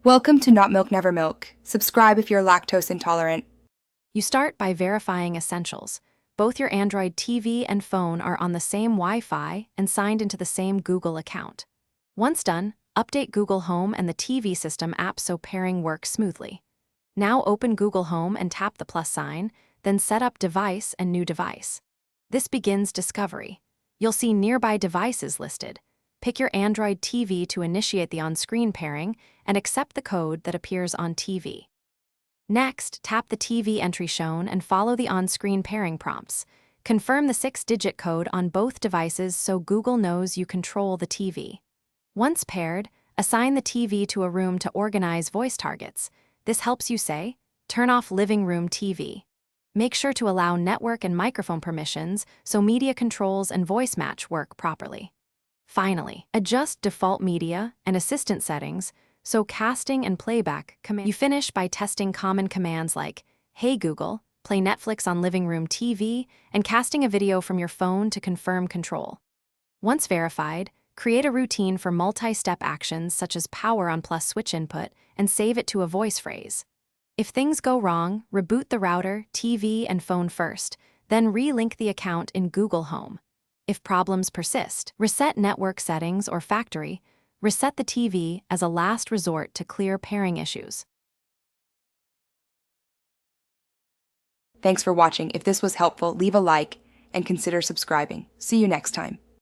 Welcome to Not Milk Never Milk. Subscribe if you're lactose intolerant. You start by verifying essentials. Both your Android TV and phone are on the same Wi-Fi and signed into the same Google account. Once done, update Google Home and the TV system app so pairing works smoothly. Now open Google Home and tap the plus sign, then set up device and new device. This begins discovery. You'll see nearby devices listed. Pick your Android TV to initiate the on-screen pairing and accept the code that appears on TV. Next, tap the TV entry shown and follow the on-screen pairing prompts. Confirm the 6-digit code on both devices so Google knows you control the TV. Once paired, assign the TV to a room to organize voice targets. This helps you say, "Turn off living room TV." Make sure to allow network and microphone permissions so media controls and voice match work properly. Finally, adjust default media and assistant settings so casting and playback commands. You finish by testing common commands like, "Hey Google, play Netflix on living room TV," and casting a video from your phone to confirm control. Once verified, create a routine for multi-step actions such as power on plus switch input and save it to a voice phrase. If things go wrong, reboot the router, TV, and phone first, then re-link the account in Google Home. If problems persist, reset network settings or factory, reset the TV as a last resort to clear pairing issues. Thanks for watching. If this was helpful, leave a like and consider subscribing. See you next time.